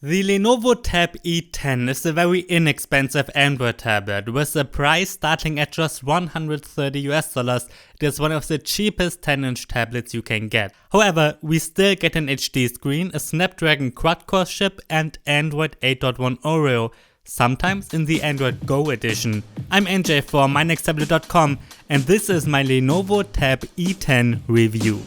The Lenovo Tab E10 is a very inexpensive Android tablet with a price starting at just $130. It is one of the cheapest 10-inch tablets you can get. However, we still get an HD screen, a Snapdragon quad-core chip and Android 8.1 Oreo, sometimes in the Android Go edition. I'm NJ from mynexttablet.com and this is my Lenovo Tab E10 review.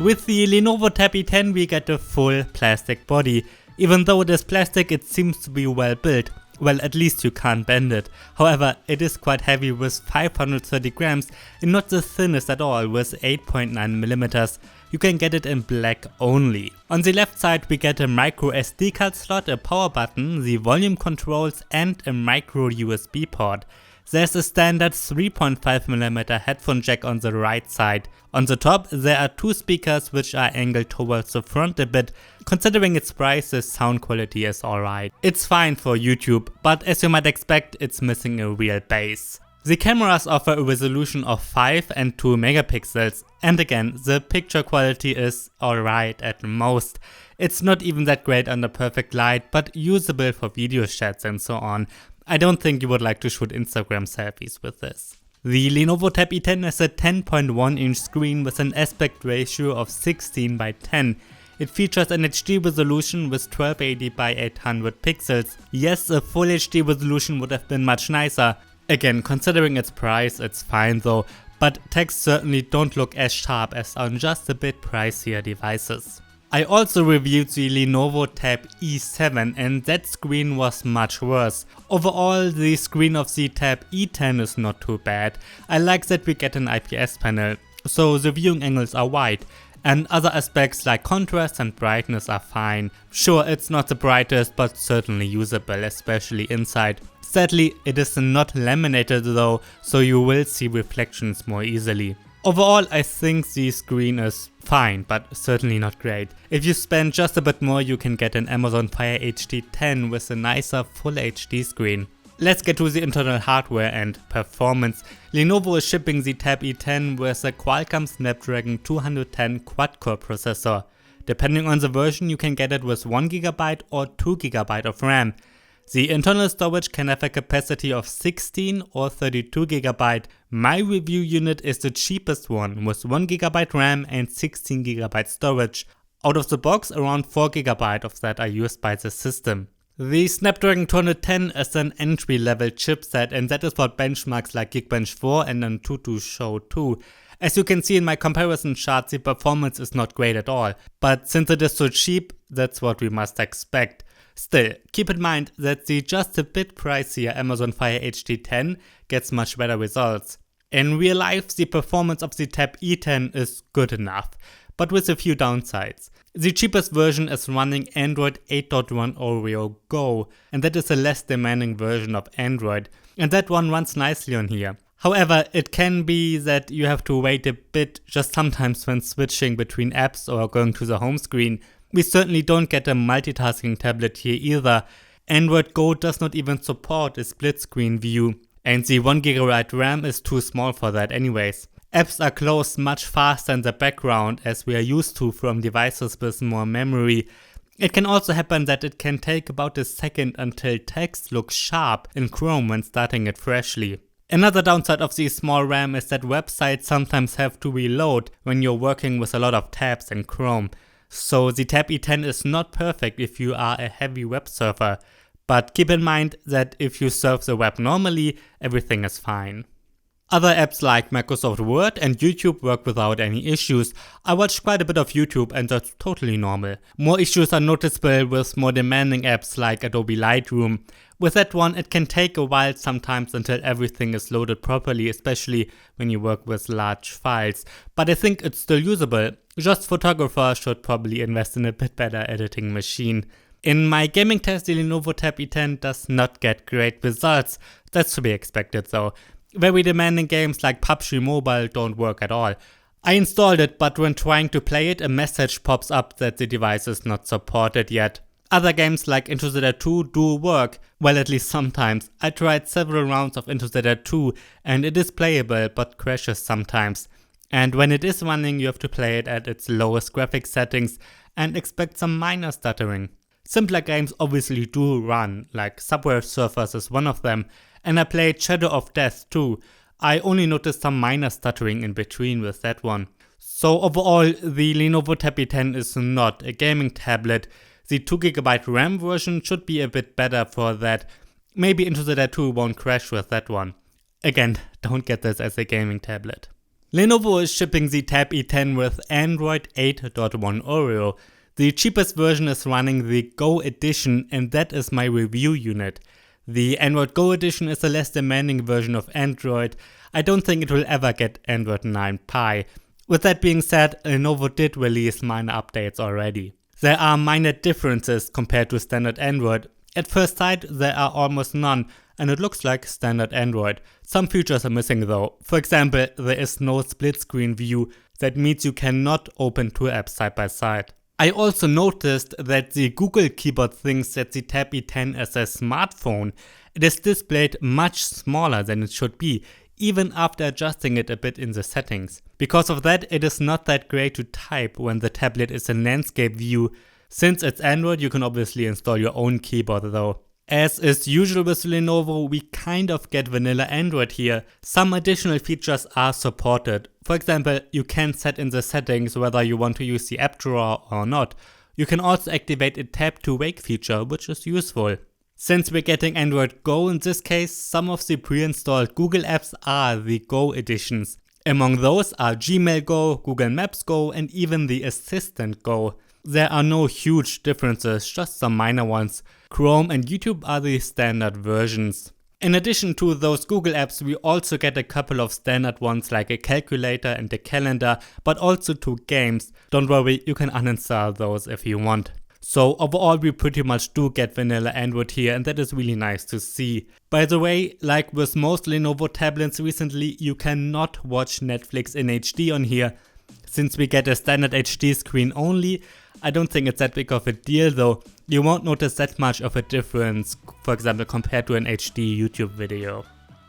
With the Lenovo Tab E10 we get a full plastic body. Even though it is plastic, it seems to be well built. Well, at least you can't bend it. However, it is quite heavy with 530 grams and not the thinnest at all with 8.9 millimeters. You can get it in black only. On the left side we get a micro SD card slot, a power button, the volume controls and a micro USB port. There's a standard 3.5mm headphone jack on the right side. On the top there are two speakers which are angled towards the front a bit. Considering its price, the sound quality is alright. It's fine for YouTube, but as you might expect, it's missing a real bass. The cameras offer a resolution of 5 and 2 megapixels, and again, the picture quality is alright at most. It's not even that great under perfect light, but usable for video chats and so on. I don't think you would like to shoot Instagram selfies with this. The Lenovo Tab E10 has a 10.1-inch screen with an aspect ratio of 16:10. It features an HD resolution with 1280 by 800 pixels. Yes, a full HD resolution would have been much nicer. Again, considering its price, it's fine though, but text certainly don't look as sharp as on just a bit pricier devices. I also reviewed the Lenovo Tab E7 and that screen was much worse. Overall, the screen of the Tab E10 is not too bad. I like that we get an IPS panel, so the viewing angles are wide. And other aspects like contrast and brightness are fine. Sure, it's not the brightest, but certainly usable, especially inside. Sadly, it is not laminated though, so you will see reflections more easily. Overall, I think the screen is fine, but certainly not great. If you spend just a bit more, you can get an Amazon Fire HD 10 with a nicer Full HD screen. Let's get to the internal hardware and performance. Lenovo is shipping the Tab E10 with a Qualcomm Snapdragon 210 quad-core processor. Depending on the version, you can get it with 1GB or 2GB of RAM. The internal storage can have a capacity of 16 or 32GB. My review unit is the cheapest one with 1GB RAM and 16GB storage. Out of the box, around 4GB of that are used by the system. The Snapdragon 210 is an entry-level chipset and that is what benchmarks like Geekbench 4 and Antutu show too. As you can see in my comparison chart, the performance is not great at all, but since it is so cheap, that's what we must expect. Still, keep in mind that the just a bit pricier Amazon Fire HD 10 gets much better results. In real life, the performance of the Tab E10 is good enough, but with a few downsides. The cheapest version is running Android 8.1 Oreo Go, and that is a less demanding version of Android, and that one runs nicely on here. However, it can be that you have to wait a bit just sometimes when switching between apps or going to the home screen. We certainly don't get a multitasking tablet here either. Android Go does not even support a split screen view, and the 1GB RAM is too small for that anyways. Apps are closed much faster in the background as we are used to from devices with more memory. It can also happen that it can take about a second until text looks sharp in Chrome when starting it freshly. Another downside of the small RAM is that websites sometimes have to reload when you're working with a lot of tabs in Chrome. So the Tab E10 is not perfect if you are a heavy web surfer, but keep in mind that if you surf the web normally, everything is fine. Other apps like Microsoft Word and YouTube work without any issues. I watched quite a bit of YouTube and that's totally normal. More issues are noticeable with more demanding apps like Adobe Lightroom. With that one, it can take a while sometimes until everything is loaded properly, especially when you work with large files. But I think it's still usable. Just photographers should probably invest in a bit better editing machine. In my gaming test, the Lenovo Tab E10 does not get great results. That's to be expected though. Very demanding games like PUBG Mobile don't work at all. I installed it, but when trying to play it, a message pops up that the device is not supported yet. Other games like Into the Dead 2 do work, well at least sometimes. I tried several rounds of Into the Dead 2 and it is playable but crashes sometimes. And when it is running you have to play it at its lowest graphics settings and expect some minor stuttering. Simpler games obviously do run, like Subway Surfers is one of them, and I played Shadow of Death too. I only noticed some minor stuttering in between with that one. So overall, the Lenovo Tab E10 is not a gaming tablet. The 2GB RAM version should be a bit better for that. Maybe Into the Dead 2 won't crash with that one. Again, don't get this as a gaming tablet. Lenovo is shipping the Tab E10 with Android 8.1 Oreo. The cheapest version is running the Go edition and that is my review unit. The Android Go edition is a less demanding version of Android. I don't think it will ever get Android 9 Pie. With that being said, Lenovo did release minor updates already. There are minor differences compared to standard Android. At first sight there are almost none and it looks like standard Android. Some features are missing though. For example, there is no split screen view. That means you cannot open two apps side by side. I also noticed that the Google keyboard thinks that the Tab E10 is a smartphone. It is displayed much smaller than it should be, even after adjusting it a bit in the settings. Because of that, it is not that great to type when the tablet is in landscape view. Since it's Android, you can obviously install your own keyboard though. As is usual with Lenovo, we kind of get vanilla Android here. Some additional features are supported. For example, you can set in the settings whether you want to use the app drawer or not. You can also activate a tap to wake feature, which is useful. Since we're getting Android Go in this case, some of the pre-installed Google apps are the Go editions. Among those are Gmail Go, Google Maps Go and even the Assistant Go. There are no huge differences, just some minor ones. Chrome and YouTube are the standard versions. In addition to those Google apps, we also get a couple of standard ones like a calculator and a calendar, but also two games. Don't worry, you can uninstall those if you want. So overall we pretty much do get vanilla Android here and that is really nice to see. By the way, like with most Lenovo tablets recently, you cannot watch Netflix in HD on here. Since we get a standard HD screen only, I don't think it's that big of a deal though. You won't notice that much of a difference, for example compared to an HD YouTube video.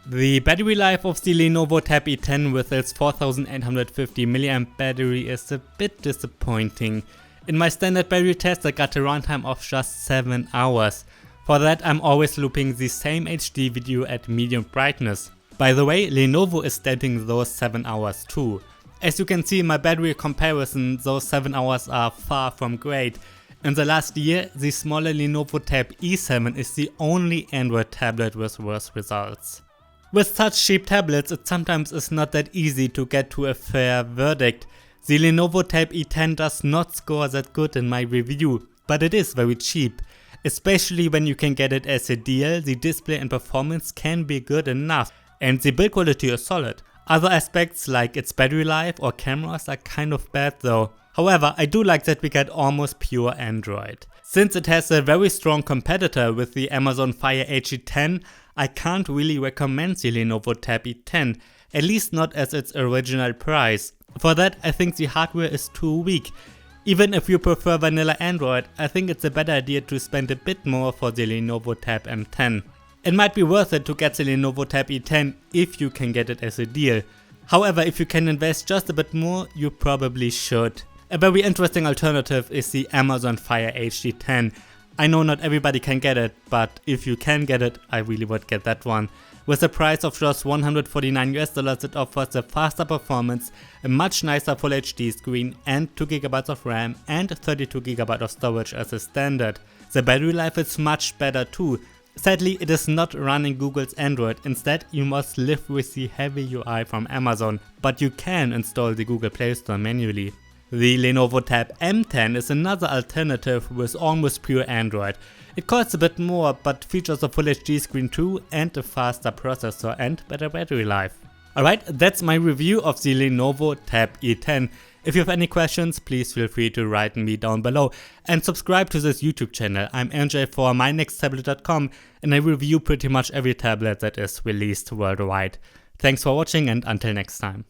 The battery life of the Lenovo Tab E10 with its 4850 mAh battery is a bit disappointing. In my standard battery test I got a runtime of just 7 hours. For that I'm always looping the same HD video at medium brightness. By the way, Lenovo is stating those 7 hours too. As you can see in my battery comparison, those 7 hours are far from great. In the last year, the smaller Lenovo Tab E7 is the only Android tablet with worse results. With such cheap tablets, it sometimes is not that easy to get to a fair verdict. The Lenovo Tab E10 does not score that good in my review, but it is very cheap. Especially when you can get it as a deal, the display and performance can be good enough, and the build quality is solid. Other aspects like its battery life or cameras are kind of bad though. However, I do like that we get almost pure Android. Since it has a very strong competitor with the Amazon Fire HD10, I can't really recommend the Lenovo Tab E10, at least not as its original price. For that, I think the hardware is too weak. Even if you prefer vanilla Android, I think it's a better idea to spend a bit more for the Lenovo Tab M10. It might be worth it to get the Lenovo Tab E10 if you can get it as a deal. However, if you can invest just a bit more, you probably should. A very interesting alternative is the Amazon Fire HD10. I know not everybody can get it, but if you can get it, I really would get that one. With a price of just $149, it offers a faster performance, a much nicer Full HD screen and 2GB of RAM and 32GB of storage as a standard. The battery life is much better too. Sadly, it is not running Google's Android, instead you must live with the heavy UI from Amazon, but you can install the Google Play Store manually. The Lenovo Tab M10 is another alternative with almost pure Android. It costs a bit more, but features a Full HD screen too and a faster processor and better battery life. Alright, that's my review of the Lenovo Tab E10. If you have any questions, please feel free to write me down below and subscribe to this YouTube channel. I'm MJ for mynexttablet.com and I review pretty much every tablet that is released worldwide. Thanks for watching and until next time.